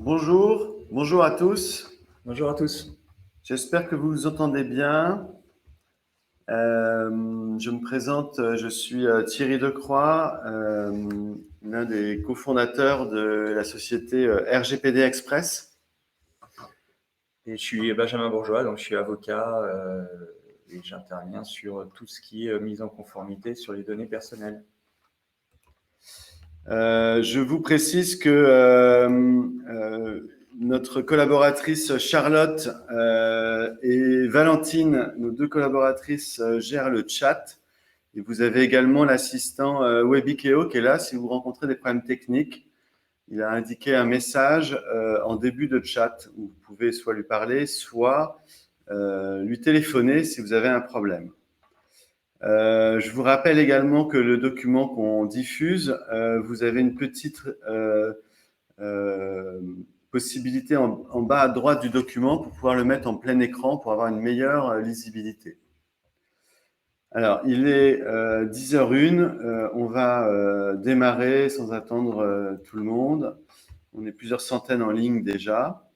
Bonjour à tous. Bonjour à tous. J'espère que vous vous entendez bien. Je me présente, je suis Thierry Decroix, l'un des cofondateurs de la société RGPD Express. Et je suis Benjamin Bourgeois, donc je suis avocat et j'interviens sur tout ce qui est mise en conformité sur les données personnelles. Je vous précise que notre collaboratrice Charlotte et Valentine, nos deux collaboratrices, gèrent le chat. Et vous avez également l'assistant Webikeo qui est là si vous rencontrez des problèmes techniques. Il a indiqué un message en début de chat où vous pouvez soit lui parler, soit lui téléphoner si vous avez un problème. Je vous rappelle également que le document qu'on diffuse, vous avez une petite possibilité en bas à droite du document pour pouvoir le mettre en plein écran pour avoir une meilleure lisibilité. Alors, il est 10h01, on va démarrer sans attendre tout le monde. On est plusieurs centaines en ligne déjà.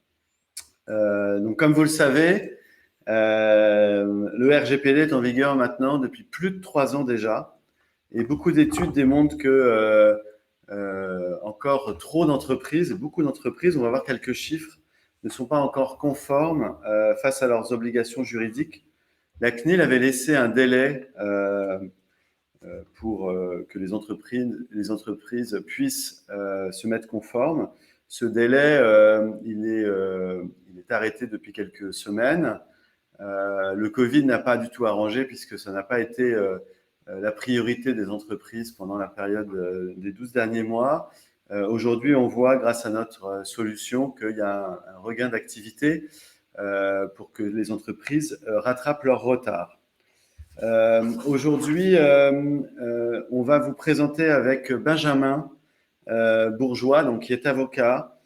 Donc, comme vous le savez, le RGPD est en vigueur maintenant depuis plus de 3 ans déjà. Et beaucoup d'études démontrent que encore trop d'entreprises, beaucoup d'entreprises, on va voir quelques chiffres, ne sont pas encore conformes face à leurs obligations juridiques. La CNIL avait laissé un délai pour que les entreprises puissent se mettre conformes. Ce délai, il est arrêté depuis quelques semaines. Le Covid n'a pas du tout arrangé puisque ça n'a pas été la priorité des entreprises pendant la période des 12 derniers mois. Aujourd'hui, on voit, grâce à notre solution, qu'il y a un regain d'activité pour que les entreprises rattrapent leur retard. Aujourd'hui, on va vous présenter avec Benjamin Bourgeois, donc, qui est avocat,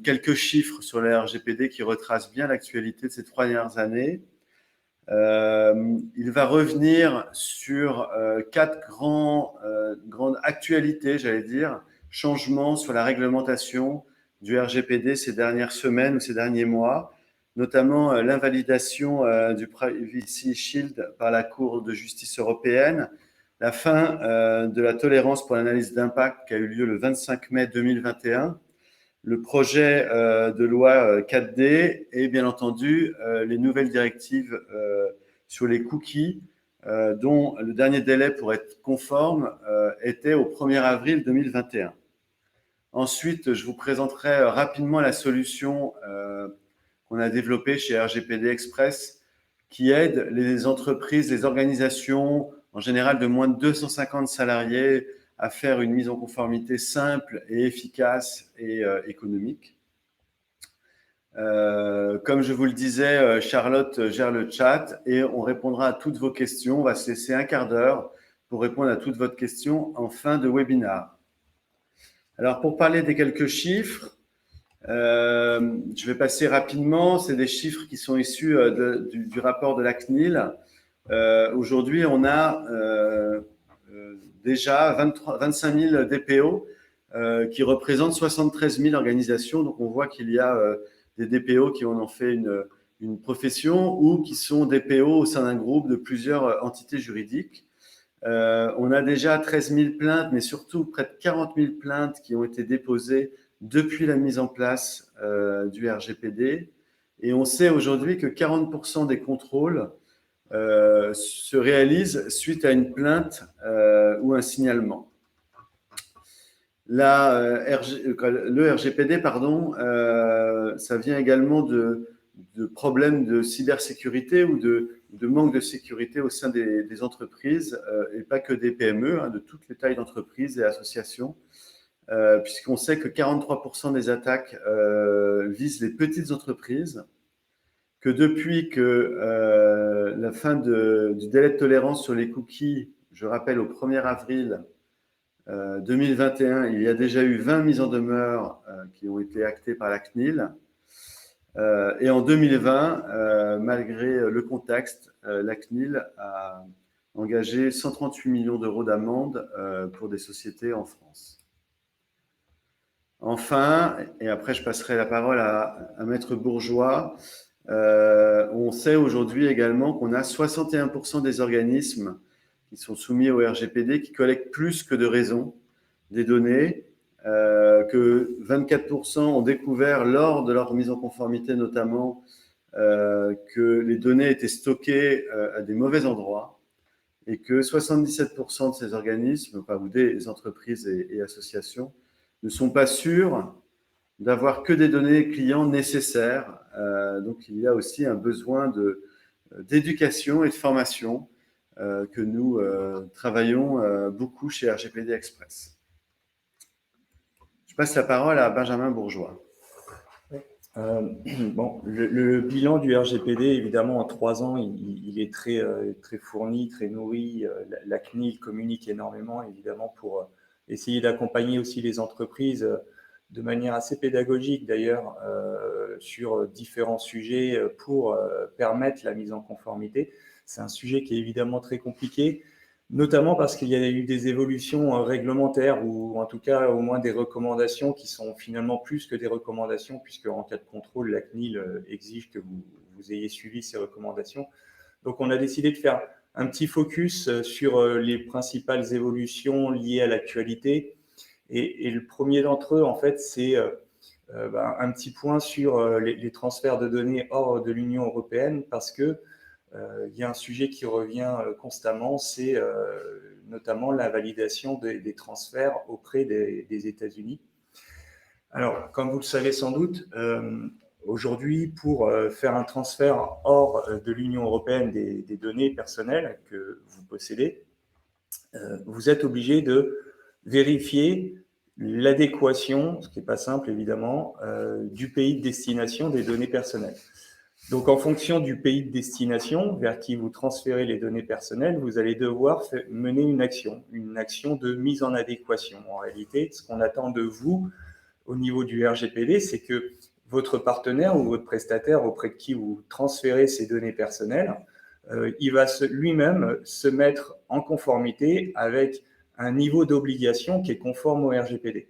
quelques chiffres sur le RGPD qui retracent bien l'actualité de ces 3 dernières années. Il va revenir sur 4 grandes actualités, j'allais dire, changements sur la réglementation du RGPD ces dernières semaines ou ces derniers mois, notamment l'invalidation du Privacy Shield par la Cour de justice européenne, la fin de la tolérance pour l'analyse d'impact qui a eu lieu le 25 mai 2021, le projet de loi 4D et bien entendu les nouvelles directives sur les cookies dont le dernier délai pour être conforme était au 1er avril 2021. Ensuite, je vous présenterai rapidement la solution qu'on a développée chez RGPD Express qui aide les entreprises, les organisations, en général de moins de 250 salariés, à faire une mise en conformité simple et efficace et économique. Comme je vous le disais, Charlotte gère le chat et on répondra à toutes vos questions. On va se laisser un quart d'heure pour répondre à toutes vos questions en fin de webinaire. Alors, pour parler des quelques chiffres, je vais passer rapidement. C'est des chiffres qui sont issus du rapport de la CNIL. Aujourd'hui, on a déjà 25 000 DPO qui représentent 73 000 organisations. Donc, on voit qu'il y a des DPO qui en ont fait une profession ou qui sont DPO au sein d'un groupe de plusieurs entités juridiques. On a déjà 13 000 plaintes, mais surtout près de 40 000 plaintes qui ont été déposées depuis la mise en place du RGPD. Et on sait aujourd'hui que 40% des contrôles se réalisent suite à une plainte ou un signalement. Le RGPD, ça vient également de problèmes de cybersécurité ou de manque de sécurité au sein des entreprises, et pas que des PME, de toutes les tailles d'entreprises et associations, puisqu'on sait que 43% des attaques visent les petites entreprises, que depuis que la fin du délai de tolérance sur les cookies, je rappelle au 1er avril 2021, il y a déjà eu 20 mises en demeure qui ont été actées par la CNIL. Et en 2020, malgré le contexte, la CNIL a engagé 138 millions d'euros d'amende pour des sociétés en France. Enfin, et après je passerai la parole à Maître Bourgeois, on sait aujourd'hui également qu'on a 61% des organismes qui sont soumis au RGPD qui collectent plus que de raison des données, que 24% ont découvert lors de leur mise en conformité notamment que les données étaient stockées à des mauvais endroits et que 77% de ces organismes, ou des entreprises et associations, ne sont pas sûrs d'avoir que des données clients nécessaires. Donc, il y a aussi un besoin d'éducation et de formation que nous travaillons beaucoup chez RGPD Express. Je passe la parole à Benjamin Bourgeois. Bon, le bilan du RGPD, évidemment, en 3 ans, il est très fourni, très nourri. La CNIL communique énormément, évidemment, pour essayer d'accompagner aussi les entreprises de manière assez pédagogique, d'ailleurs, sur différents sujets pour permettre la mise en conformité. C'est un sujet qui est évidemment très compliqué, notamment parce qu'il y a eu des évolutions réglementaires ou en tout cas au moins des recommandations qui sont finalement plus que des recommandations, puisque en cas de contrôle, la CNIL exige que vous ayez suivi ces recommandations. Donc on a décidé de faire un petit focus sur les principales évolutions liées à l'actualité. Et le premier d'entre eux, en fait, c'est un petit point sur les transferts de données hors de l'Union européenne, parce que il y a un sujet qui revient constamment, c'est notamment la validation des transferts auprès des États-Unis. Alors, comme vous le savez sans doute, aujourd'hui, pour faire un transfert hors de l'Union européenne des données personnelles que vous possédez, vous êtes obligé de vérifier l'adéquation, ce qui n'est pas simple évidemment, du pays de destination des données personnelles. Donc, en fonction du pays de destination vers qui vous transférez les données personnelles, vous allez devoir mener une action de mise en adéquation. En réalité, ce qu'on attend de vous au niveau du RGPD, c'est que votre partenaire ou votre prestataire auprès de qui vous transférez ces données personnelles, il va lui-même se mettre en conformité avec un niveau d'obligation qui est conforme au RGPD.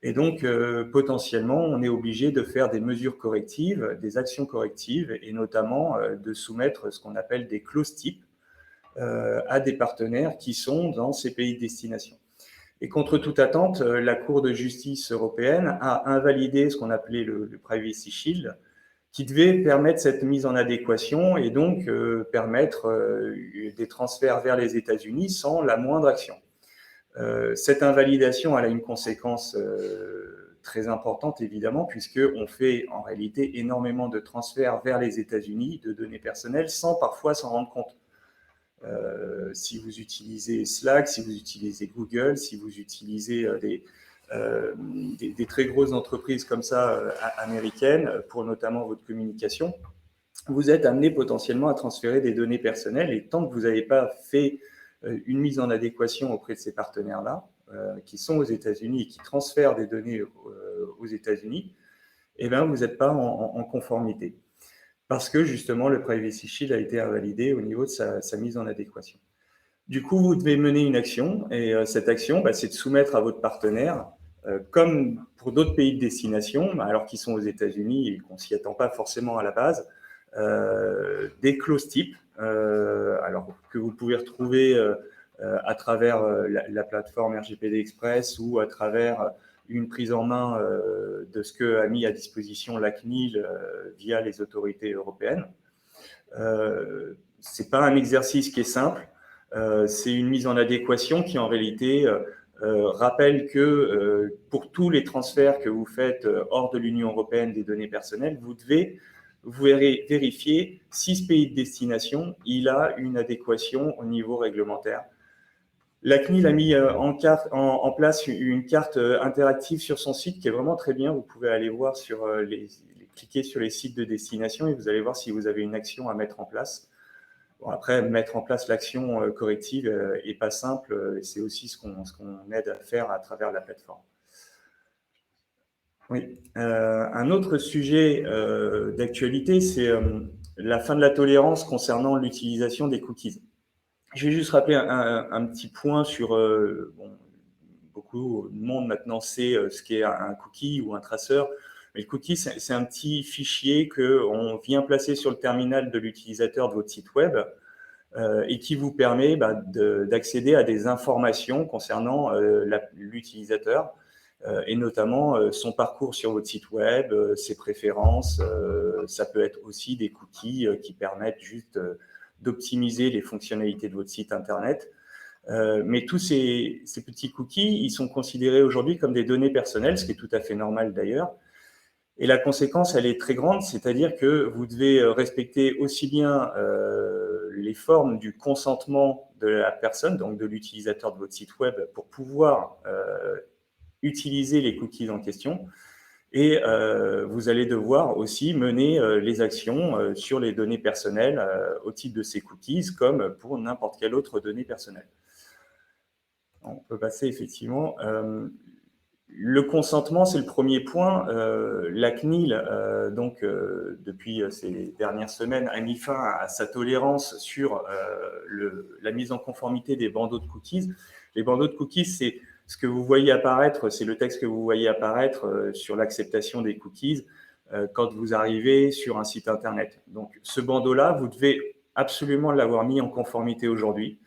Et donc, potentiellement, on est obligé de faire des mesures correctives, des actions correctives, et notamment de soumettre ce qu'on appelle des clauses types à des partenaires qui sont dans ces pays de destination. Et contre toute attente, la Cour de justice européenne a invalidé ce qu'on appelait le Privacy Shield, qui devait permettre cette mise en adéquation et donc permettre des transferts vers les États-Unis sans la moindre action. Cette invalidation, elle a une conséquence très importante, évidemment, puisqu'on fait en réalité énormément de transferts vers les États-Unis de données personnelles sans parfois s'en rendre compte. Si vous utilisez Slack, si vous utilisez Google, si vous utilisez des très grosses entreprises comme ça américaines pour notamment votre communication, vous êtes amené potentiellement à transférer des données personnelles, et tant que vous n'avez pas fait une mise en adéquation auprès de ces partenaires-là, qui sont aux États-Unis et qui transfèrent des données aux États-Unis, eh bien, vous n'êtes pas en conformité. Parce que justement, le Privacy Shield a été invalidé au niveau de sa mise en adéquation. Du coup, vous devez mener une action, et cette action, c'est de soumettre à votre partenaire, comme pour d'autres pays de destination, alors qu'ils sont aux États-Unis et qu'on ne s'y attend pas forcément à la base, des clauses types, alors que vous pouvez retrouver à travers la plateforme RGPD Express ou à travers une prise en main de ce que a mis à disposition la CNIL via les autorités européennes. C'est pas un exercice qui est simple, c'est une mise en adéquation qui en réalité rappelle que pour tous les transferts que vous faites hors de l'Union européenne des données personnelles, vous devez vérifier si ce pays de destination il a une adéquation au niveau réglementaire. La CNIL a mis en place une carte interactive sur son site qui est vraiment très bien. Vous pouvez aller voir cliquer sur les sites de destination et vous allez voir si vous avez une action à mettre en place. Bon, après, mettre en place l'action corrective n'est pas simple. C'est aussi ce qu'on aide à faire à travers la plateforme. Oui. Un autre sujet d'actualité, c'est la fin de la tolérance concernant l'utilisation des cookies. Je vais juste rappeler un petit point sur, beaucoup le monde maintenant sait ce qu'est un cookie ou un traceur. Mais le cookie, c'est un petit fichier qu'on vient placer sur le terminal de l'utilisateur de votre site web et qui vous permet d'accéder à des informations concernant l'utilisateur et notamment son parcours sur votre site web, ses préférences. Ça peut être aussi des cookies qui permettent juste d'optimiser les fonctionnalités de votre site Internet. Mais tous ces petits cookies, ils sont considérés aujourd'hui comme des données personnelles, ce qui est tout à fait normal d'ailleurs. Et la conséquence, elle est très grande, c'est-à-dire que vous devez respecter aussi bien les formes du consentement de la personne, donc de l'utilisateur de votre site web, pour pouvoir utiliser les cookies en question. Et vous allez devoir aussi mener les actions sur les données personnelles au titre de ces cookies, comme pour n'importe quelle autre donnée personnelle. On peut passer effectivement. Le consentement, c'est le premier point. La CNIL, depuis ces dernières semaines, a mis fin à sa tolérance sur la mise en conformité des bandeaux de cookies. Les bandeaux de cookies, c'est ce que vous voyez apparaître, c'est le texte que vous voyez apparaître sur l'acceptation des cookies quand vous arrivez sur un site Internet. Donc, ce bandeau-là, vous devez absolument l'avoir mis en conformité aujourd'hui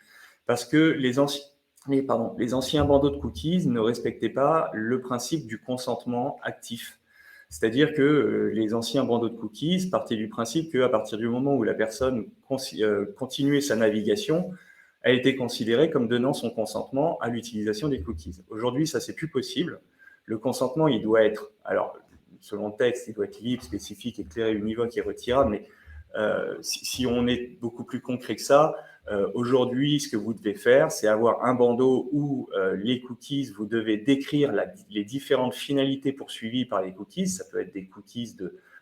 parce que les anciens bandeaux de cookies ne respectaient pas le principe du consentement actif. C'est-à-dire que les anciens bandeaux de cookies partaient du principe qu'à partir du moment où la personne continuait sa navigation, elle était considérée comme donnant son consentement à l'utilisation des cookies. Aujourd'hui, ça, c'est plus possible. Le consentement, il doit être, alors, selon le texte, il doit être libre, spécifique, éclairé, univoque et retirable, mais si on est beaucoup plus concret que ça, aujourd'hui, ce que vous devez faire, c'est avoir un bandeau où les cookies, vous devez décrire les différentes finalités poursuivies par les cookies. Ça peut être des cookies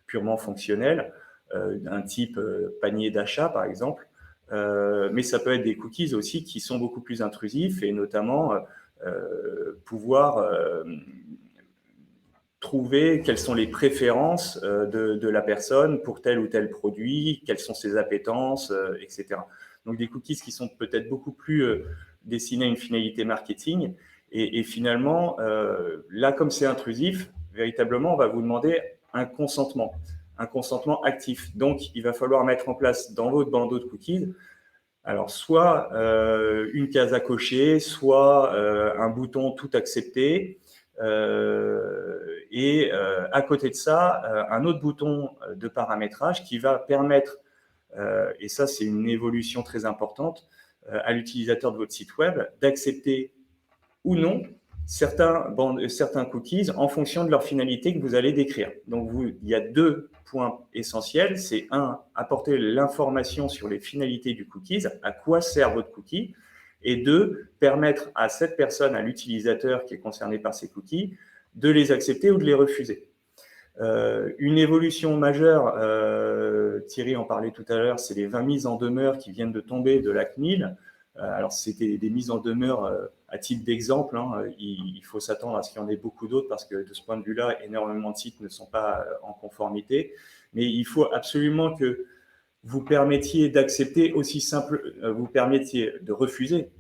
purement fonctionnels, d'un type panier d'achat, par exemple. Mais ça peut être des cookies aussi qui sont beaucoup plus intrusifs et notamment pouvoir trouver quelles sont les préférences de la personne pour tel ou tel produit, quelles sont ses appétences, etc. Donc des cookies qui sont peut-être beaucoup plus destinés à une finalité marketing. Et finalement, là, comme c'est intrusif, véritablement, on va vous demander un consentement actif. Donc, il va falloir mettre en place dans votre bandeau de cookies, alors soit une case à cocher, soit un bouton tout accepter, et à côté de ça, un autre bouton de paramétrage qui va permettre, et ça c'est une évolution très importante, à l'utilisateur de votre site web d'accepter ou non certains cookies en fonction de leur finalité que vous allez décrire. Donc, il y a deux points essentiels. C'est un, apporter l'information sur les finalités du cookies, à quoi sert votre cookie, et deux, permettre à cette personne, à l'utilisateur qui est concerné par ces cookies, de les accepter ou de les refuser. Une évolution majeure, Thierry en parlait tout à l'heure, c'est les 20 mises en demeure qui viennent de tomber de la CNIL. Alors, c'était des mises en demeure à titre d'exemple. Hein, il faut s'attendre à ce qu'il y en ait beaucoup d'autres parce que de ce point de vue-là, énormément de sites ne sont pas en conformité. Mais il faut absolument que vous permettiez d'accepter aussi simple, vous permettiez de refuser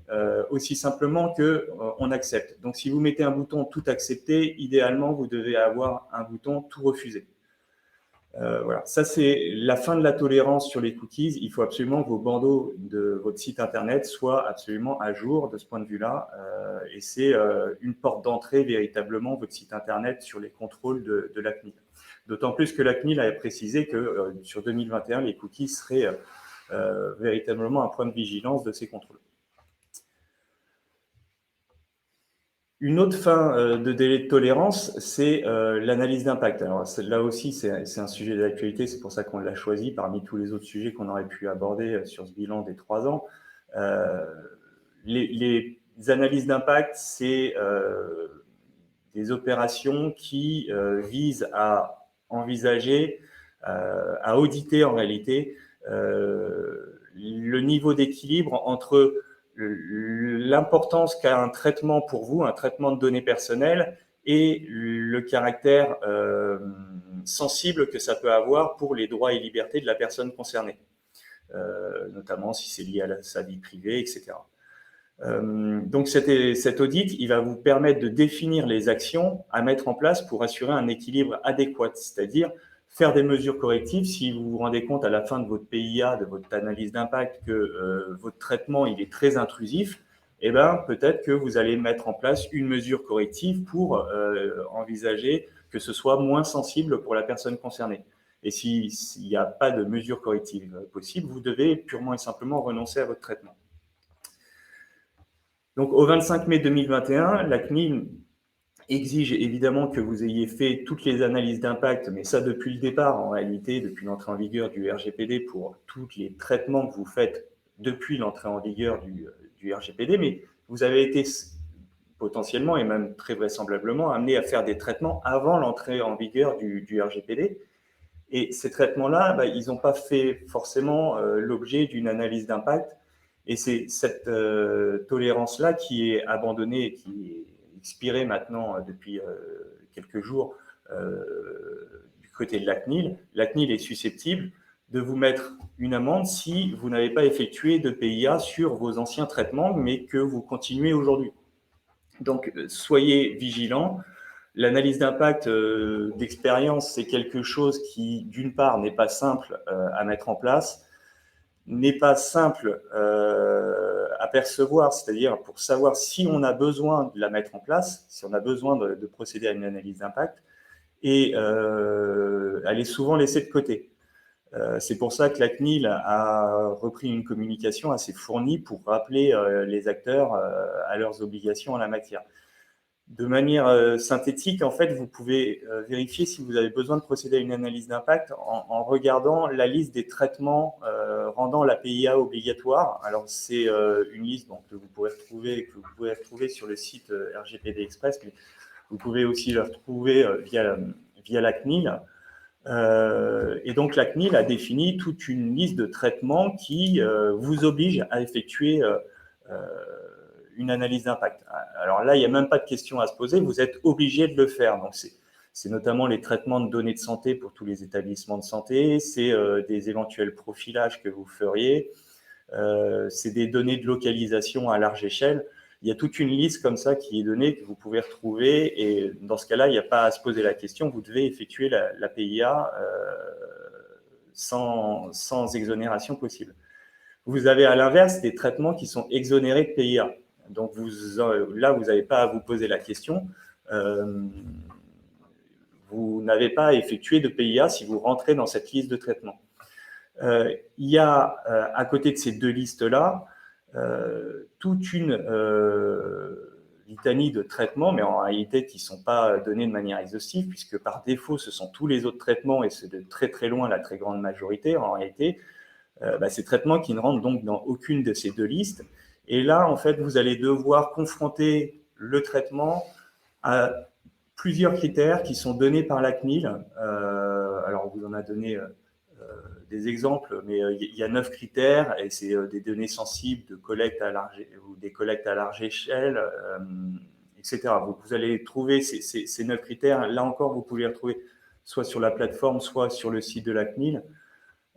aussi simplement que on accepte. Donc, si vous mettez un bouton tout accepter, idéalement, vous devez avoir un bouton tout refuser. Voilà, ça c'est la fin de la tolérance sur les cookies. Il faut absolument que vos bandeaux de votre site internet soient absolument à jour de ce point de vue-là. Et c'est une porte d'entrée véritablement, votre site internet, sur les contrôles de la CNIL. D'autant plus que la CNIL a précisé que sur 2021, les cookies seraient véritablement un point de vigilance de ces contrôles. Une autre fin de délai de tolérance, c'est l'analyse d'impact. Alors là aussi, c'est un sujet d'actualité, c'est pour ça qu'on l'a choisi parmi tous les autres sujets qu'on aurait pu aborder sur ce bilan des 3 ans. Les analyses d'impact, c'est des opérations qui visent à envisager, à auditer en réalité le niveau d'équilibre entre l'importance qu'a un traitement pour vous, un traitement de données personnelles, et le caractère sensible que ça peut avoir pour les droits et libertés de la personne concernée, notamment si c'est lié à sa vie privée, etc. Donc cet audit, il va vous permettre de définir les actions à mettre en place pour assurer un équilibre adéquat, c'est-à-dire faire des mesures correctives si vous vous rendez compte à la fin de votre PIA, de votre analyse d'impact, que votre traitement il est très intrusif. Eh ben, peut-être que vous allez mettre en place une mesure corrective pour envisager que ce soit moins sensible pour la personne concernée. Et s'il n'y a pas de mesure corrective possible, vous devez purement et simplement renoncer à votre traitement. Donc, au 25 mai 2021, la CNIL exige évidemment que vous ayez fait toutes les analyses d'impact, mais ça depuis le départ, en réalité, depuis l'entrée en vigueur du RGPD, pour tous les traitements que vous faites depuis l'entrée en vigueur du RGPD, mais vous avez été potentiellement et même très vraisemblablement amené à faire des traitements avant l'entrée en vigueur du RGPD. Et ces traitements-là, ils n'ont pas fait forcément l'objet d'une analyse d'impact. Et c'est cette tolérance-là qui est abandonnée, qui est expirée maintenant depuis quelques jours du côté de la CNIL. La CNIL est susceptible de vous mettre une amende si vous n'avez pas effectué de PIA sur vos anciens traitements, mais que vous continuez aujourd'hui. Donc, soyez vigilants. L'analyse d'impact d'expérience, c'est quelque chose qui, d'une part, n'est pas simple à mettre en place, n'est pas simple à percevoir, c'est-à-dire pour savoir si on a besoin de la mettre en place, si on a besoin de procéder à une analyse d'impact, et elle est souvent laissée de côté. C'est pour ça que la CNIL a repris une communication assez fournie pour rappeler les acteurs à leurs obligations en la matière. De manière synthétique, en fait, vous pouvez vérifier si vous avez besoin de procéder à une analyse d'impact en regardant la liste des traitements rendant la PIA obligatoire. Alors, c'est une liste que vous pouvez retrouver sur le site RGPD Express, mais vous pouvez aussi la retrouver via la CNIL. Et donc, la CNIL a défini toute une liste de traitements qui vous oblige à effectuer une analyse d'impact. Alors là, il n'y a même pas de question à se poser, vous êtes obligé de le faire. Donc, c'est notamment les traitements de données de santé pour tous les établissements de santé, c'est des éventuels profilages que vous feriez, c'est des données de localisation à large échelle. Il y a toute une liste comme ça qui est donnée, que vous pouvez retrouver, et dans ce cas-là, il n'y a pas à se poser la question, vous devez effectuer la PIA sans exonération possible. Vous avez à l'inverse des traitements qui sont exonérés de PIA. Donc là, vous n'avez pas à vous poser la question. Vous n'avez pas à effectuer de PIA si vous rentrez dans cette liste de traitements. Il y a à côté de ces deux listes-là toute une litanie de traitements, mais en réalité qui ne sont pas donnés de manière exhaustive, puisque par défaut, ce sont tous les autres traitements, et c'est de très très loin la très grande majorité en réalité. Ces traitements qui ne rentrent donc dans aucune de ces deux listes. Et là, en fait, vous allez devoir confronter le traitement à plusieurs critères qui sont donnés par la CNIL. Alors, on vous en a donné des exemples, mais il y a 9 critères, et c'est des données sensibles de collecte à large, ou des collectes à large échelle, etc. Vous allez trouver ces 9 critères. Là encore, vous pouvez les retrouver soit sur la plateforme, soit sur le site de la CNIL.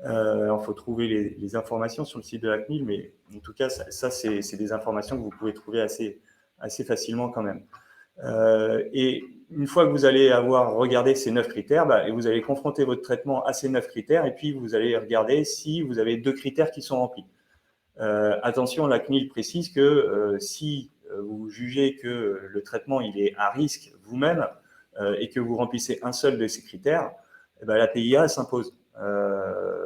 Il faut trouver les informations sur le site de la CNIL, mais en tout cas, ça c'est des informations que vous pouvez trouver assez facilement quand même. Et une fois que vous allez avoir regardé ces 9 critères, et vous allez confronter votre traitement à ces 9 critères, et puis vous allez regarder si vous avez 2 critères qui sont remplis. Attention, la CNIL précise que si vous jugez que le traitement il est à risque vous-même et que vous remplissez un seul de ces critères, la PIA s'impose.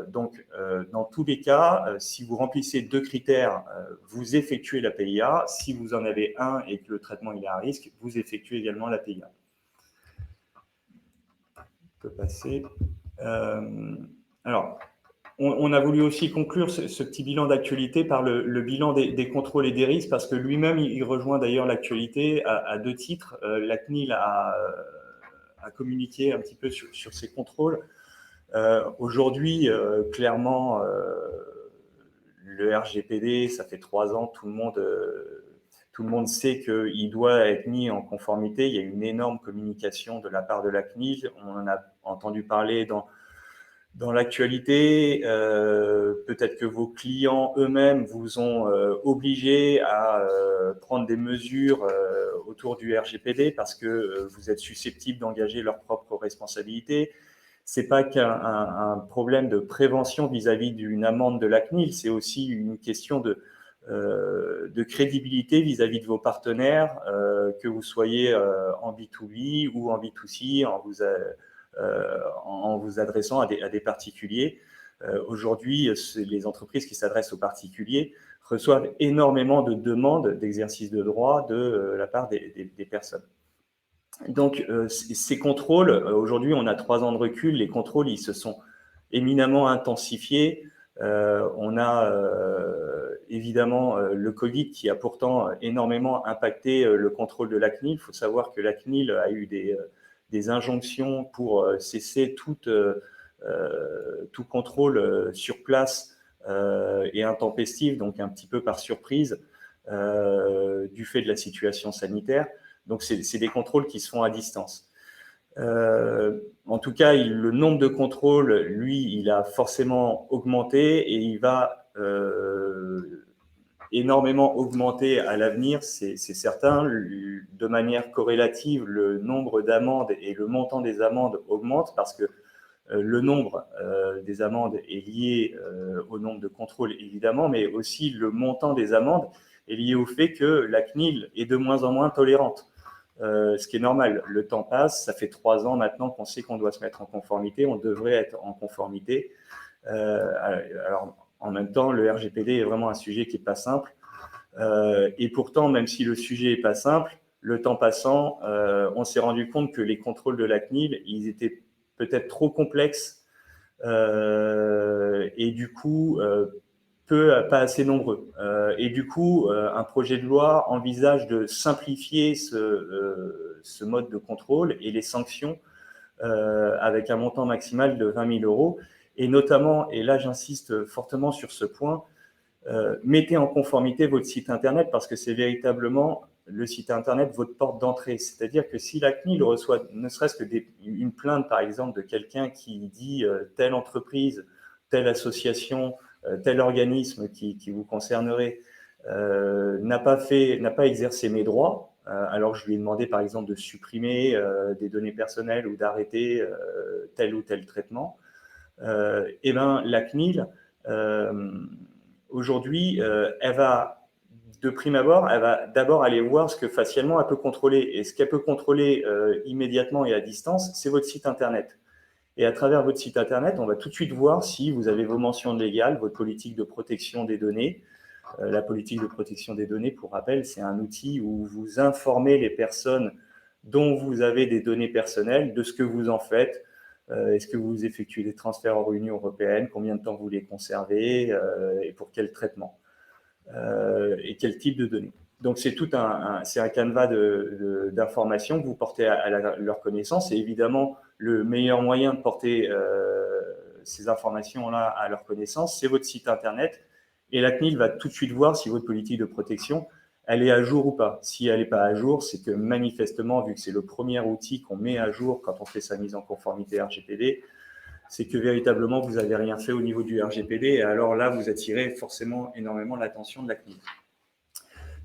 Donc, dans tous les cas, si vous remplissez 2 critères, vous effectuez la PIA. Si vous en avez un et que le traitement il est à risque, vous effectuez également la PIA. On peut passer. Alors, on a voulu aussi conclure ce petit bilan d'actualité par le bilan des contrôles et des risques, parce que lui-même, il rejoint d'ailleurs l'actualité à 2 titres. La CNIL a communiqué un petit peu sur ces contrôles. Aujourd'hui, clairement, le RGPD, ça fait 3 ans, tout le monde sait qu'il doit être mis en conformité. Il y a une énorme communication de la part de la CNIL. On en a entendu parler Dans l'actualité, peut-être que vos clients eux-mêmes vous ont obligé à prendre des mesures autour du RGPD parce que vous êtes susceptible d'engager leurs propres responsabilités. C'est pas qu'un problème de prévention vis-à-vis d'une amende de la CNIL, c'est aussi une question de crédibilité vis-à-vis de vos partenaires, que vous soyez en B2B ou en B2C, en vous adressant à des particuliers. Aujourd'hui, les entreprises qui s'adressent aux particuliers reçoivent énormément de demandes d'exercice de droit de la part des personnes. Donc, ces contrôles, aujourd'hui, on a 3 ans de recul, les contrôles, ils se sont éminemment intensifiés. On a évidemment le Covid qui a pourtant énormément impacté le contrôle de la CNIL. Il faut savoir que la CNIL a eu des injonctions pour cesser tout contrôle sur place et intempestif, donc un petit peu par surprise, du fait de la situation sanitaire. Donc, c'est des contrôles qui se font à distance. En tout cas, le nombre de contrôles, lui, il a forcément augmenté et il va énormément augmenter à l'avenir, c'est certain. De manière corrélative, le nombre d'amendes et le montant des amendes augmente parce que le nombre des amendes est lié au nombre de contrôles, évidemment, mais aussi le montant des amendes est lié au fait que la CNIL est de moins en moins tolérante. Ce qui est normal. Le temps passe, ça fait 3 ans maintenant qu'on sait qu'on doit se mettre en conformité, on devrait être en conformité. Alors, en même temps, le RGPD est vraiment un sujet qui n'est pas simple. Et pourtant, même si le sujet n'est pas simple, le temps passant, on s'est rendu compte que les contrôles de la CNIL, ils étaient peut-être trop complexes et du coup, pas assez nombreux. Et du coup, un projet de loi envisage de simplifier ce mode de contrôle et les sanctions avec un montant maximal de 20 000 euros. Et notamment, et là j'insiste fortement sur ce point, mettez en conformité votre site Internet parce que c'est véritablement le site Internet votre porte d'entrée. C'est-à-dire que si la CNIL reçoit ne serait-ce que une plainte, par exemple, de quelqu'un qui dit telle entreprise, telle association, tel organisme qui vous concernerait n'a pas exercé mes droits, alors je lui ai demandé, par exemple, de supprimer des données personnelles ou d'arrêter tel ou tel traitement, et ben la CNIL aujourd'hui, elle va, de prime abord, elle va d'abord aller voir ce que facialement elle peut contrôler. Et ce qu'elle peut contrôler immédiatement et à distance, c'est votre site Internet. Et à travers votre site Internet, on va tout de suite voir si vous avez vos mentions légales, votre politique de protection des données. La politique de protection des données, pour rappel, c'est un outil où vous informez les personnes dont vous avez des données personnelles de ce que vous en faites. Est-ce que vous effectuez des transferts hors Union européenne? Combien de temps vous les conservez et pour quel traitement et quel type de données? Donc, c'est un canevas d'informations que vous portez à leur connaissance. Et évidemment, le meilleur moyen de porter ces informations-là à leur connaissance, c'est votre site Internet. Et la CNIL va tout de suite voir si votre politique de protection, elle est à jour ou pas. Si elle n'est pas à jour, c'est que manifestement, vu que c'est le premier outil qu'on met à jour quand on fait sa mise en conformité RGPD, c'est que véritablement, vous n'avez rien fait au niveau du RGPD. Et alors là, vous attirez forcément énormément l'attention de la CNIL.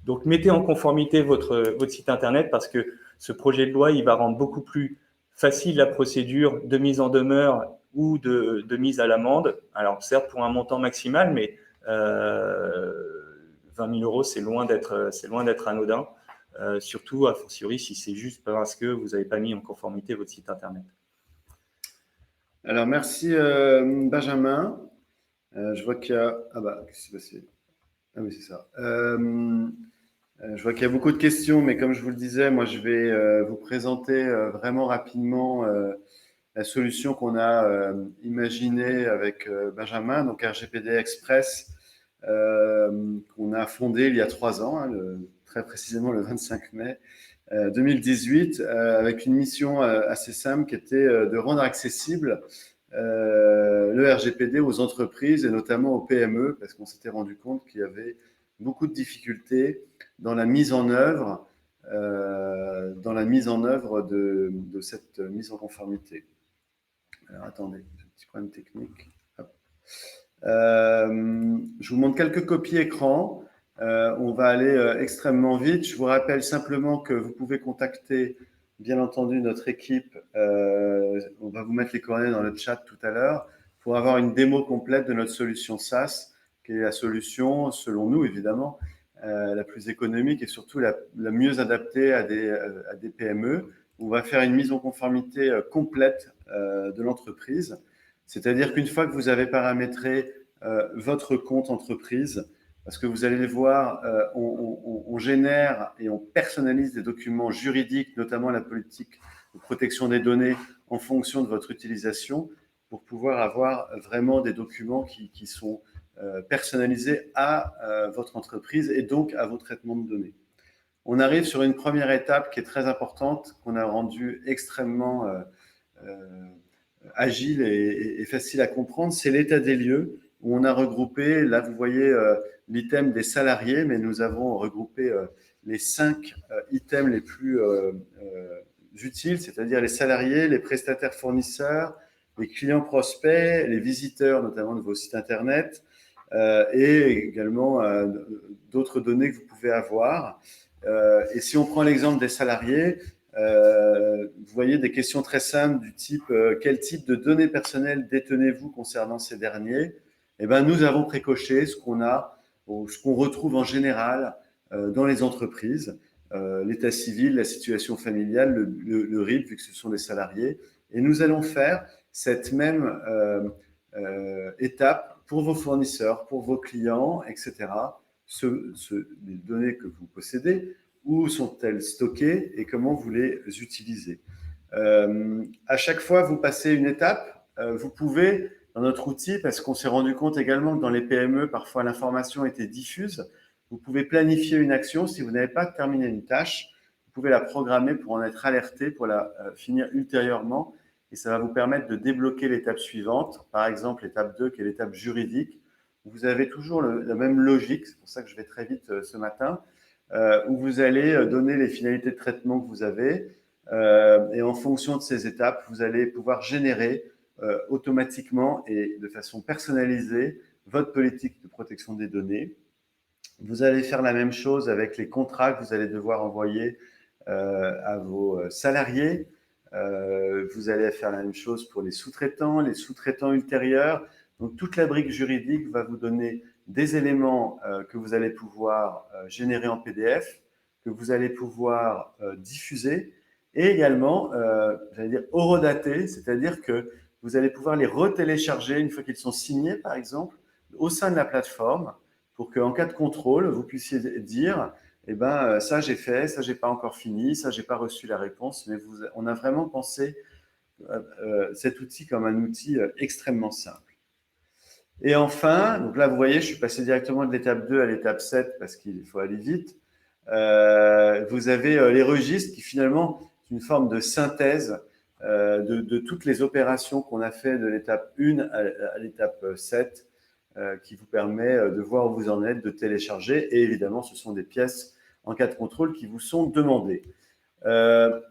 Donc, mettez en conformité votre site Internet parce que ce projet de loi, il va rendre beaucoup plus facile la procédure de mise en demeure ou de mise à l'amende. Alors, certes, pour un montant maximal, mais 20 000 euros, c'est loin d'être anodin, surtout a fortiori si c'est juste parce que vous n'avez pas mis en conformité votre site Internet. Alors, merci Benjamin. Je vois qu'il y a… Ah bah, qu'est-ce qui s'est passé? Ah oui, c'est ça. Je vois qu'il y a beaucoup de questions, mais comme je vous le disais, moi, je vais vous présenter vraiment rapidement la solution qu'on a imaginée avec Benjamin, donc RGPD Express, qu'on a fondé il y a 3 ans, hein, très précisément le 25 mai 2018, avec une mission assez simple qui était de rendre accessible le RGPD aux entreprises et notamment aux PME, parce qu'on s'était rendu compte qu'il y avait beaucoup de difficultés dans la mise en œuvre, de cette mise en conformité. Alors, attendez, j'ai un petit problème technique. Hop. Je vous montre quelques copies écran. On va aller extrêmement vite. Je vous rappelle simplement que vous pouvez contacter, bien entendu, notre équipe. On va vous mettre les coordonnées dans le chat tout à l'heure pour avoir une démo complète de notre solution SaaS, qui est la solution, selon nous évidemment, la plus économique et surtout la mieux adaptée à des PME. On va faire une mise en conformité complète de l'entreprise. C'est-à-dire qu'une fois que vous avez paramétré votre compte entreprise, parce que vous allez le voir, on génère et on personnalise des documents juridiques, notamment la politique de protection des données, en fonction de votre utilisation, pour pouvoir avoir vraiment des documents qui sont personnalisés à votre entreprise et donc à vos traitements de données. On arrive sur une première étape qui est très importante, qu'on a rendue extrêmement agile et facile à comprendre, c'est l'état des lieux où on a regroupé, là vous voyez l'item des salariés, mais nous avons regroupé les 5 items les plus utiles, c'est-à-dire les salariés, les prestataires fournisseurs, les clients prospects, les visiteurs notamment de vos sites internet et également d'autres données que vous pouvez avoir. Et si on prend l'exemple des salariés, vous voyez des questions très simples du type quel type de données personnelles détenez-vous concernant ces derniers? Eh bien, nous avons précoché ce qu'on a, ce qu'on retrouve en général dans les entreprises, l'état civil, la situation familiale, le RIB, vu que ce sont des salariés. Et nous allons faire cette même étape pour vos fournisseurs, pour vos clients, etc. Les données que vous possédez, où sont-elles stockées et comment vous les utilisez. À chaque fois, vous passez une étape, vous pouvez, dans notre outil, parce qu'on s'est rendu compte également que dans les PME, parfois l'information était diffuse, vous pouvez planifier une action. Si vous n'avez pas terminé une tâche, vous pouvez la programmer pour en être alerté, pour la finir ultérieurement, et ça va vous permettre de débloquer l'étape suivante, par exemple l'étape 2, qui est l'étape juridique. Vous avez toujours la même logique, c'est pour ça que je vais très vite ce matin, où vous allez donner les finalités de traitement que vous avez, et en fonction de ces étapes, vous allez pouvoir générer automatiquement et de façon personnalisée votre politique de protection des données. Vous allez faire la même chose avec les contrats que vous allez devoir envoyer à vos salariés. Vous allez faire la même chose pour les sous-traitants ultérieurs. Donc, toute la brique juridique va vous donner des éléments que vous allez pouvoir générer en PDF, que vous allez pouvoir diffuser et également, j'allais dire, horodater, c'est-à-dire que vous allez pouvoir les retélécharger une fois qu'ils sont signés, par exemple, au sein de la plateforme pour qu'en cas de contrôle, vous puissiez dire eh ben, ça j'ai fait, ça j'ai pas encore fini, ça j'ai pas reçu la réponse, mais on a vraiment pensé cet outil comme un outil extrêmement simple. Et enfin, donc là vous voyez, je suis passé directement de l'étape 2 à l'étape 7 parce qu'il faut aller vite. Vous avez les registres qui finalement c'est une forme de synthèse de toutes les opérations qu'on a fait de l'étape 1 à l'étape 7 qui vous permet de voir où vous en êtes, de télécharger. Et évidemment, ce sont des pièces en cas de contrôle qui vous sont demandées.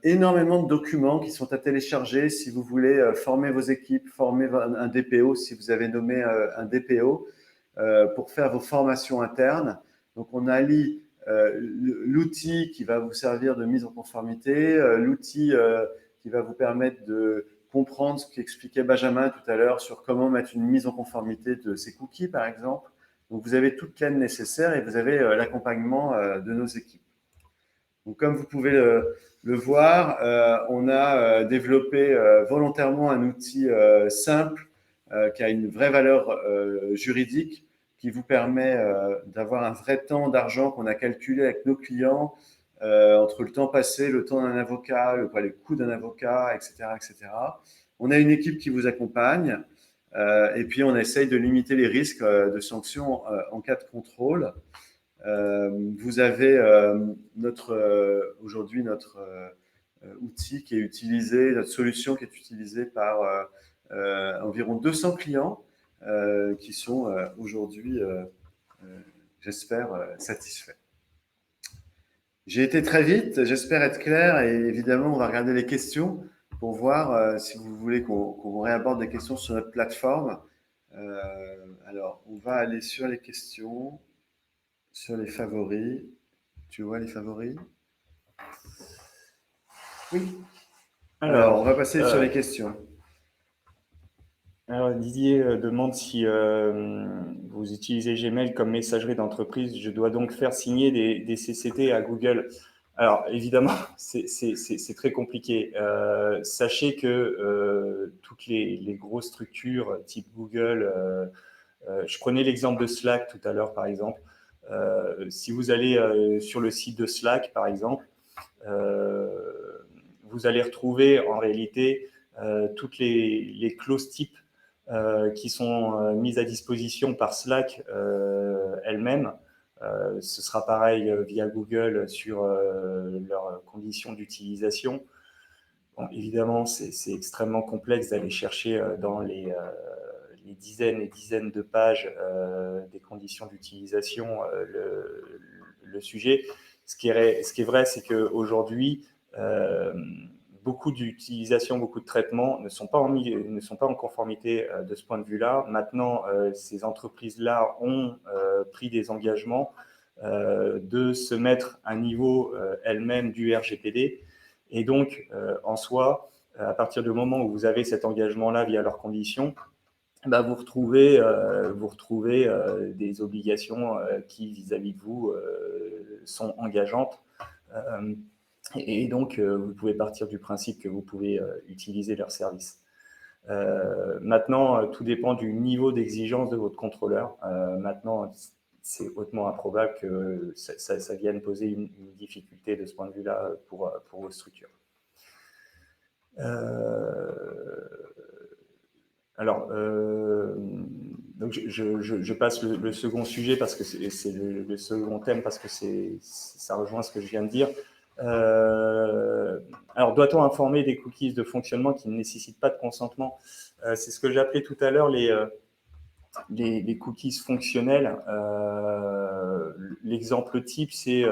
Énormément de documents qui sont à télécharger si vous voulez former vos équipes, former un DPO si vous avez nommé un DPO pour faire vos formations internes. Donc, on allie l'outil qui va vous servir de mise en conformité, l'outil qui va vous permettre de comprendre ce qu'expliquait Benjamin tout à l'heure sur comment mettre une mise en conformité de ces cookies, par exemple. Donc, vous avez toute l'aide nécessaire et vous avez l'accompagnement de nos équipes. Donc, comme vous pouvez le voir, on a développé volontairement un outil simple qui a une vraie valeur juridique qui vous permet d'avoir un vrai temps d'argent qu'on a calculé avec nos clients entre le temps passé, le temps d'un avocat, le coût d'un avocat, etc., etc. On a une équipe qui vous accompagne et puis on essaye de limiter les risques de sanctions en cas de contrôle. Vous avez aujourd'hui notre outil qui est utilisé, notre solution qui est utilisée par environ 200 clients qui sont aujourd'hui, j'espère, satisfaits. J'ai été très vite, j'espère être clair et évidemment on va regarder les questions. pour voir si vous voulez qu'on réaborde des questions sur notre plateforme. Alors, on va aller sur les questions, sur les favoris. Tu vois les favoris? Oui. Alors, on va passer sur les questions. Alors Didier demande si vous utilisez Gmail comme messagerie d'entreprise. Je dois donc faire signer des CCT à Google. Alors évidemment, c'est très compliqué. Sachez que toutes les grosses structures type Google, je prenais l'exemple de Slack tout à l'heure par exemple. Si vous allez sur le site de Slack par exemple, vous allez retrouver en réalité toutes les clauses types qui sont mises à disposition par Slack elle-même. Ce sera pareil via Google sur leurs conditions d'utilisation. Bon, évidemment, c'est extrêmement complexe d'aller chercher dans les dizaines et dizaines de pages des conditions d'utilisation le sujet. Ce qui est vrai, c'est qu'aujourd'hui, beaucoup d'utilisations, beaucoup de traitements ne sont pas en conformité de ce point de vue-là. Maintenant, ces entreprises-là ont pris des engagements de se mettre à niveau elles-mêmes du RGPD. Et donc, en soi, à partir du moment où vous avez cet engagement-là via leurs conditions, bah, vous retrouvez des obligations qui, vis-à-vis de vous, sont engageantes. Et donc, vous pouvez partir du principe que vous pouvez utiliser leurs services. Maintenant, tout dépend du niveau d'exigence de votre contrôleur. Maintenant, c'est hautement improbable que ça vienne poser une difficulté de ce point de vue-là pour vos structures. Alors, donc je passe le second sujet parce que c'est le second thème parce que ça rejoint ce que je viens de dire. Alors, doit-on informer des cookies de fonctionnement qui ne nécessitent pas de consentement? C'est ce que j'appelais tout à l'heure les cookies fonctionnels. L'exemple type, c'est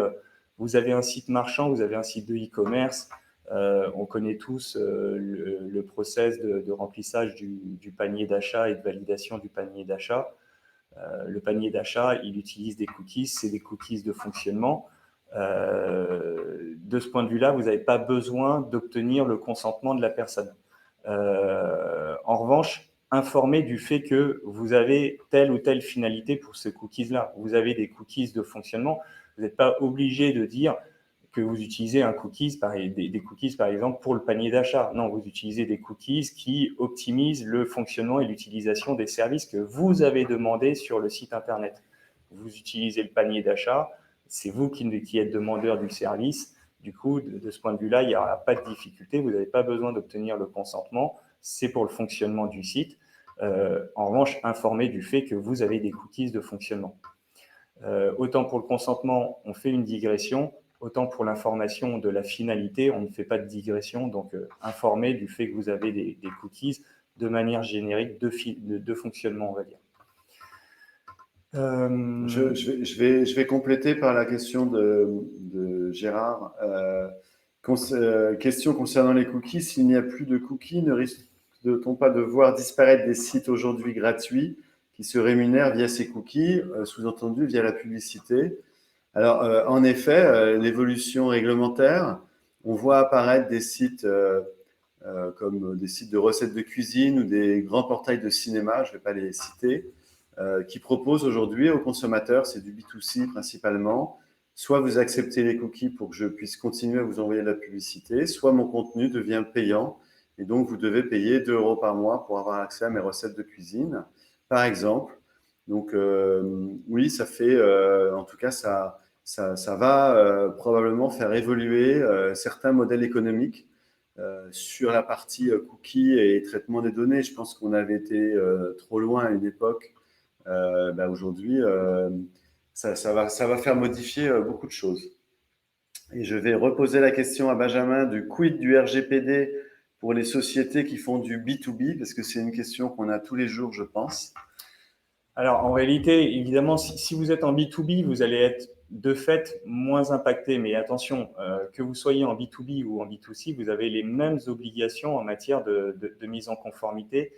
vous avez un site marchand, vous avez un site de e-commerce. On connaît tous le process de remplissage du panier d'achat et de validation du panier d'achat. Le panier d'achat, il utilise des cookies, c'est des cookies de fonctionnement. De ce point de vue-là, vous n'avez pas besoin d'obtenir le consentement de la personne. En revanche, informer du fait que vous avez telle ou telle finalité pour ces cookies-là. Vous avez des cookies de fonctionnement. Vous n'êtes pas obligé de dire que vous utilisez des cookies, par exemple, pour le panier d'achat. Non, vous utilisez des cookies qui optimisent le fonctionnement et l'utilisation des services que vous avez demandés sur le site Internet. Vous utilisez le panier d'achat, c'est vous qui êtes demandeur du service. Du coup, de ce point de vue-là, il n'y aura pas de difficulté. Vous n'avez pas besoin d'obtenir le consentement. C'est pour le fonctionnement du site. En revanche, informer du fait que vous avez des cookies de fonctionnement. Autant pour le consentement, on fait une digression. Autant pour l'information de la finalité, on ne fait pas de digression. Donc, informer du fait que vous avez des cookies de manière générique de fonctionnement, on va dire. Je vais compléter par la question de Gérard. Question concernant les cookies. S'il n'y a plus de cookies, ne risque-t-on pas de voir disparaître des sites aujourd'hui gratuits qui se rémunèrent via ces cookies, sous-entendu via la publicité? Alors, en effet, l'évolution réglementaire, on voit apparaître des sites comme des sites de recettes de cuisine ou des grands portails de cinéma, je ne vais pas les citer, qui proposent aujourd'hui aux consommateurs, c'est du B2C principalement, soit vous acceptez les cookies pour que je puisse continuer à vous envoyer de la publicité, soit mon contenu devient payant et donc vous devez payer 2 € par mois pour avoir accès à mes recettes de cuisine, par exemple. Donc oui, ça fait, en tout cas, ça va probablement faire évoluer certains modèles économiques sur la partie cookies et traitement des données. Je pense qu'on avait été trop loin à une époque. Aujourd'hui, ça va faire modifier beaucoup de choses. Et je vais reposer la question à Benjamin du quid du RGPD pour les sociétés qui font du B2B, parce que c'est une question qu'on a tous les jours, je pense. Alors, en réalité, évidemment, si vous êtes en B2B, vous allez être de fait moins impacté. Mais attention, que vous soyez en B2B ou en B2C, vous avez les mêmes obligations en matière de mise en conformité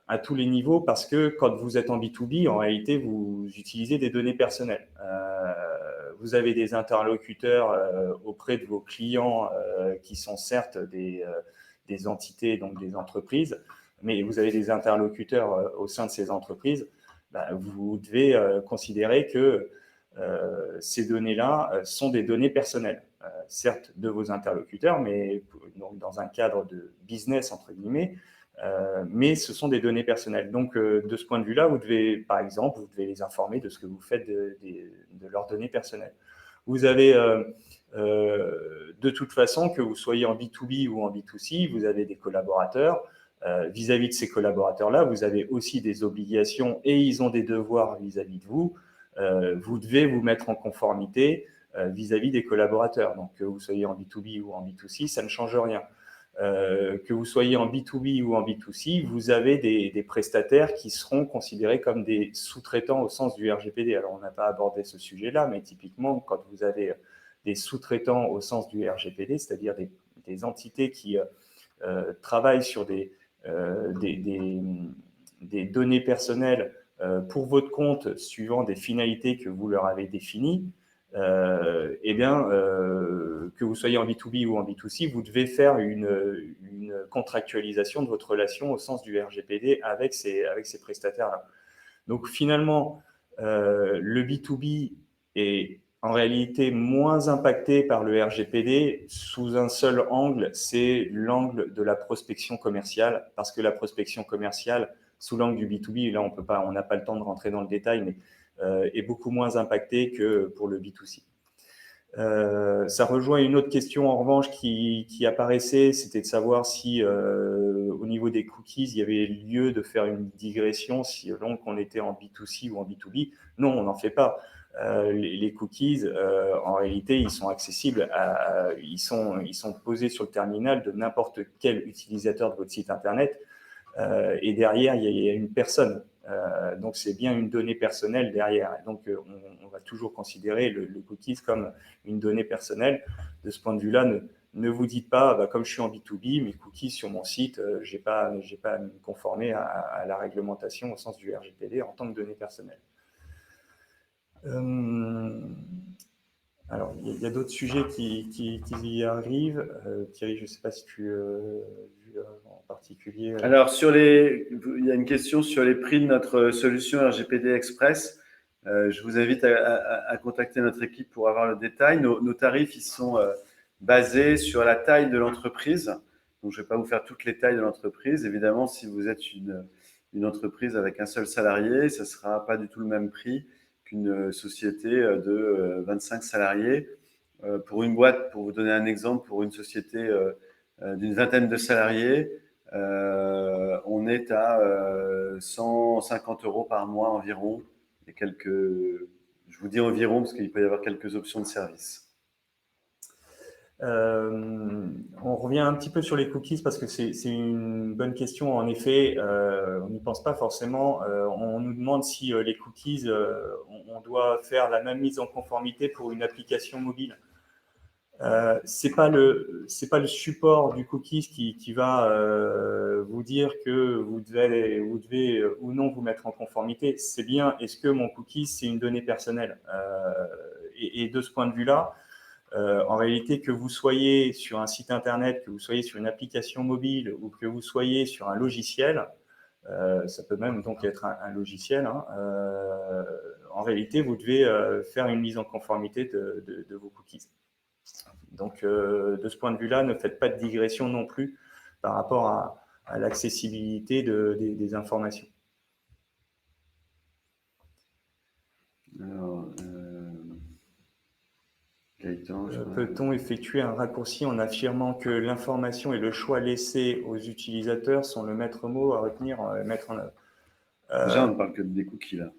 à tous les niveaux, parce que quand vous êtes en B2B, en réalité, vous utilisez des données personnelles. Vous avez des interlocuteurs auprès de vos clients qui sont certes des entités, donc des entreprises, mais vous avez des interlocuteurs au sein de ces entreprises. Vous devez considérer que ces données-là sont des données personnelles, certes de vos interlocuteurs, mais donc dans un cadre de business, entre guillemets, mais ce sont des données personnelles. Donc, de ce point de vue-là, vous devez, par exemple, vous devez les informer de ce que vous faites de leurs données personnelles. Vous avez, de toute façon, que vous soyez en B2B ou en B2C, vous avez des collaborateurs. Vis-à-vis de ces collaborateurs-là, vous avez aussi des obligations et ils ont des devoirs vis-à-vis de vous. Vous devez vous mettre en conformité vis-à-vis des collaborateurs. Donc, que vous soyez en B2B ou en B2C, ça ne change rien. Que vous soyez en B2B ou en B2C, vous avez des prestataires qui seront considérés comme des sous-traitants au sens du RGPD. Alors, on n'a pas abordé ce sujet-là, mais typiquement, quand vous avez des sous-traitants au sens du RGPD, c'est-à-dire des entités qui travaillent sur des données personnelles pour votre compte suivant des finalités que vous leur avez définies, eh bien, que vous soyez en B2B ou en B2C, vous devez faire une contractualisation de votre relation au sens du RGPD avec ces prestataires-là. Donc, finalement, le B2B est en réalité moins impacté par le RGPD sous un seul angle, c'est l'angle de la prospection commerciale, parce que la prospection commerciale, sous l'angle du B2B, là on n'a pas le temps de rentrer dans le détail, mais est beaucoup moins impactée que pour le B2C. Ça rejoint une autre question en revanche qui apparaissait, c'était de savoir si au niveau des cookies, il y avait lieu de faire une digression si donc on était en B2C ou en B2B. Non, on n'en fait pas. Les cookies, en réalité, ils sont accessibles, ils sont posés sur le terminal de n'importe quel utilisateur de votre site internet. Et derrière, il y a une personne. Donc, c'est bien une donnée personnelle derrière. Donc, on va toujours considérer le cookies comme une donnée personnelle. De ce point de vue-là, ne vous dites pas, comme je suis en B2B, mes cookies sur mon site, je n'ai pas à me conformer à la réglementation au sens du RGPD en tant que données personnelles. Alors, il y a d'autres sujets qui y arrivent. Thierry, je ne sais pas si tu vu en particulier. Alors, il y a une question sur les prix de notre solution RGPD Express. Je vous invite à contacter notre équipe pour avoir le détail. Nos tarifs, ils sont basés sur la taille de l'entreprise. Donc, je ne vais pas vous faire toutes les tailles de l'entreprise. Évidemment, si vous êtes une entreprise avec un seul salarié, ça ne sera pas du tout le même prix qu'une société de 25 salariés. Pour une boîte, pour vous donner un exemple, pour une société d'une vingtaine de salariés, on est à 150 € par mois environ. Et je vous dis environ parce qu'il peut y avoir quelques options de service. On revient un petit peu sur les cookies parce que c'est une bonne question. En effet, on n'y pense pas forcément. On nous demande si les cookies, on doit faire la même mise en conformité pour une application mobile. C'est pas le support du cookies qui va vous dire que vous devez ou non vous mettre en conformité. C'est bien, est-ce que mon cookie c'est une donnée personnelle et de ce point de vue-là, en réalité, que vous soyez sur un site internet, que vous soyez sur une application mobile ou que vous soyez sur un logiciel, ça peut même donc être un logiciel, hein, en réalité, vous devez faire une mise en conformité de vos cookies. Donc, de ce point de vue-là, ne faites pas de digression non plus par rapport à l'accessibilité des informations. Alors, peut-on effectuer un raccourci en affirmant que l'information et le choix laissés aux utilisateurs sont le maître mot à retenir, mettre en œuvre? Déjà, on ne parle que des cookies là.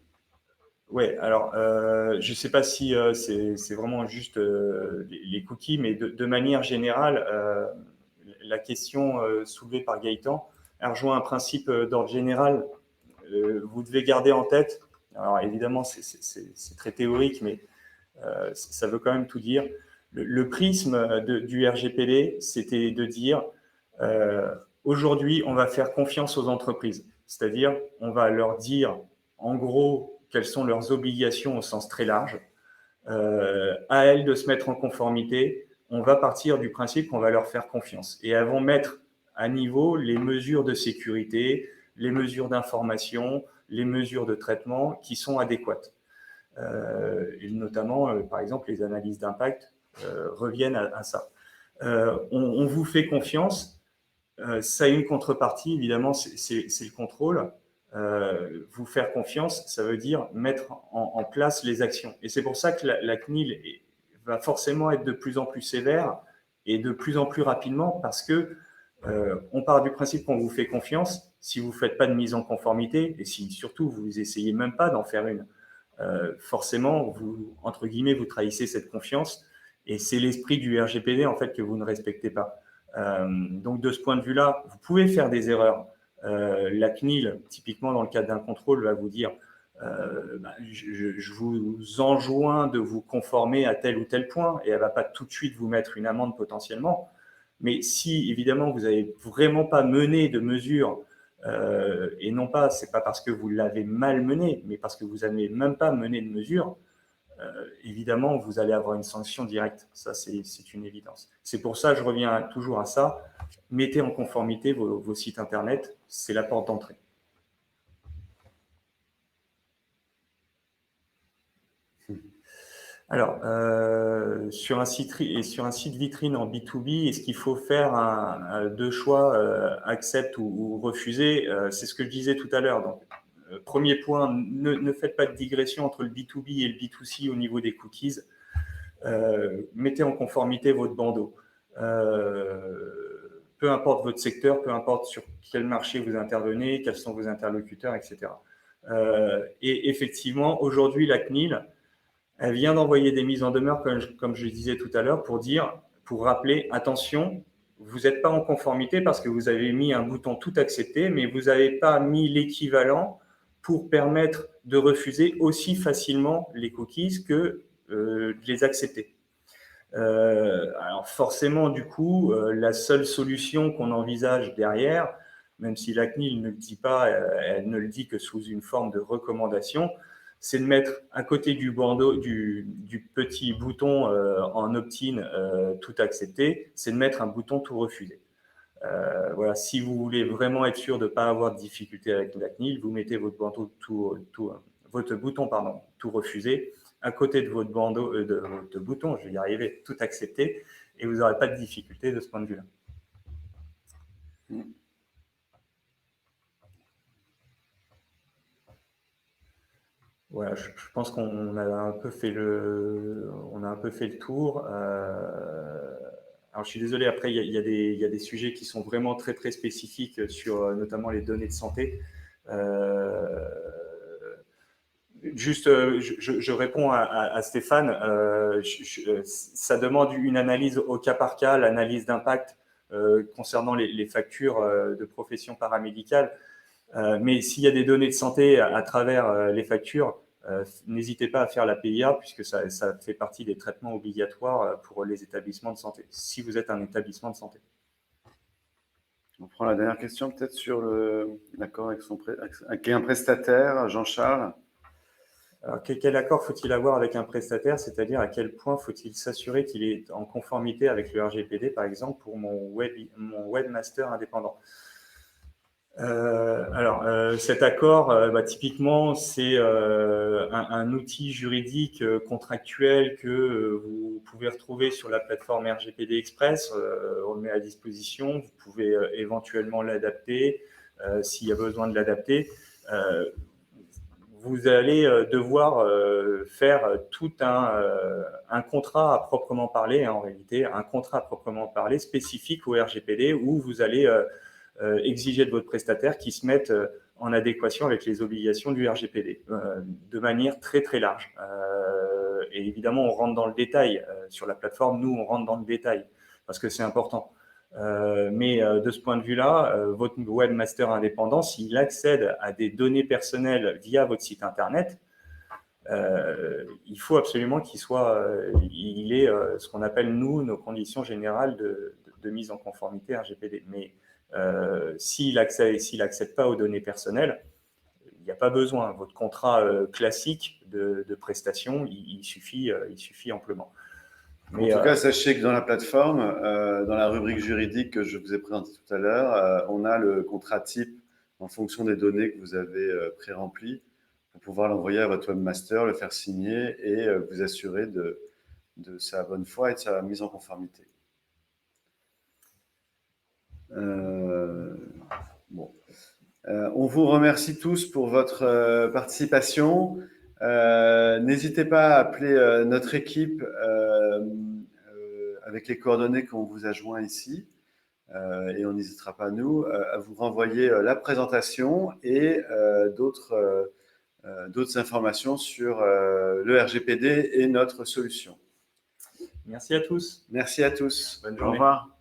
Oui, alors je ne sais pas si c'est vraiment juste les cookies, mais de manière générale, la question soulevée par Gaëtan rejoint un principe d'ordre général. Vous devez garder en tête Alors évidemment, c'est très théorique, mais ça veut quand même tout dire. Le prisme du RGPD, c'était de dire aujourd'hui, on va faire confiance aux entreprises. C'est-à-dire, on va leur dire en gros quelles sont leurs obligations au sens très large. À elles de se mettre en conformité. On va partir du principe qu'on va leur faire confiance. Et elles vont mettre à niveau les mesures de sécurité, les mesures d'information, les mesures de traitement qui sont adéquates. Et notamment, par exemple, les analyses d'impact reviennent à ça. On vous fait confiance, ça a une contrepartie, évidemment, c'est le contrôle. Vous faire confiance, ça veut dire mettre en place les actions. Et c'est pour ça que la CNIL va forcément être de plus en plus sévère et de plus en plus rapidement parce que on part du principe qu'on vous fait confiance. Si vous ne faites pas de mise en conformité et si surtout vous essayez même pas d'en faire une, forcément, vous, entre guillemets, vous trahissez cette confiance et c'est l'esprit du RGPD en fait que vous ne respectez pas. Donc de ce point de vue-là, vous pouvez faire des erreurs. La CNIL, typiquement dans le cadre d'un contrôle, va vous dire je vous enjoins de vous conformer à tel ou tel point et elle ne va pas tout de suite vous mettre une amende potentiellement. Mais si, évidemment, vous n'avez vraiment pas mené de mesures et non pas, c'est pas parce que vous l'avez mal mené, mais parce que vous n'avez même pas mené de mesures, évidemment, vous allez avoir une sanction directe. Ça, c'est une évidence. C'est pour ça, je reviens toujours à ça. Mettez en conformité vos sites Internet. C'est la porte d'entrée. Alors, sur un site vitrine en B2B, est-ce qu'il faut faire deux choix, accept ou refuser? C'est ce que je disais tout à l'heure. Donc, premier point, ne faites pas de digression entre le B2B et le B2C au niveau des cookies. Mettez en conformité votre bandeau. Peu importe votre secteur, peu importe sur quel marché vous intervenez, quels sont vos interlocuteurs, etc. Et effectivement, aujourd'hui, la CNIL, elle vient d'envoyer des mises en demeure, comme je disais tout à l'heure, pour rappeler, attention, vous n'êtes pas en conformité parce que vous avez mis un bouton tout accepter, mais vous n'avez pas mis l'équivalent pour permettre de refuser aussi facilement les cookies que de les accepter. Alors forcément, du coup, la seule solution qu'on envisage derrière, même si la CNIL ne le dit pas, elle ne le dit que sous une forme de recommandation, c'est de mettre à côté du bandeau, du petit bouton en opt-in tout accepté, c'est de mettre un bouton tout refusé. Voilà, si vous voulez vraiment être sûr de ne pas avoir de difficulté avec la CNIL, vous mettez votre bouton tout refusé à côté de votre bandeau, de votre bouton, je vais y arriver, tout accepté, et vous n'aurez pas de difficulté de ce point de vue-là. Voilà, je pense qu'on a un peu fait le tour. Alors, je suis désolé, après, il y a des sujets qui sont vraiment très, très spécifiques sur notamment les données de santé. Juste, je réponds à Stéphane. Ça demande une analyse au cas par cas, l'analyse d'impact concernant les factures de profession paramédicale. Mais s'il y a des données de santé à travers les factures, n'hésitez pas à faire la PIA puisque ça fait partie des traitements obligatoires pour les établissements de santé, si vous êtes un établissement de santé. On prend la dernière question peut-être sur l'accord avec un prestataire, Jean-Charles. Alors, quel accord faut-il avoir avec un prestataire, c'est-à-dire à quel point faut-il s'assurer qu'il est en conformité avec le RGPD, par exemple, pour mon webmaster indépendant? Cet accord, typiquement, c'est un outil juridique contractuel que vous pouvez retrouver sur la plateforme RGPD Express. On le met à disposition. Vous pouvez éventuellement l'adapter s'il y a besoin de l'adapter. Vous allez devoir faire tout un contrat à proprement parler, en réalité, un contrat à proprement parler spécifique au RGPD où vous allez exiger de votre prestataire qu'il se mette en adéquation avec les obligations du RGPD de manière très très large. Et évidemment, on rentre dans le détail. Sur la plateforme, nous, on rentre dans le détail parce que c'est important. Mais de ce point de vue-là, votre webmaster indépendant, s'il accède à des données personnelles via votre site Internet, il faut absolument il ait ce qu'on appelle, nous, nos conditions générales de mise en conformité RGPD. Mais s'il n'accède pas aux données personnelles, il n'y a pas besoin. Votre contrat classique de prestation, il suffit amplement. Mais en tout cas, sachez que dans la plateforme, dans la rubrique juridique que je vous ai présentée tout à l'heure, on a le contrat type en fonction des données que vous avez pré-remplies pour pouvoir l'envoyer à votre webmaster, le faire signer et vous assurer de sa bonne foi et de sa mise en conformité. Bon. On vous remercie tous pour votre participation. N'hésitez pas à appeler notre équipe avec les coordonnées qu'on vous a joints ici. Et on n'hésitera pas, nous, à vous renvoyer la présentation et d'autres informations sur le RGPD et notre solution. Merci à tous. Merci à tous. Bonne journée. Au revoir.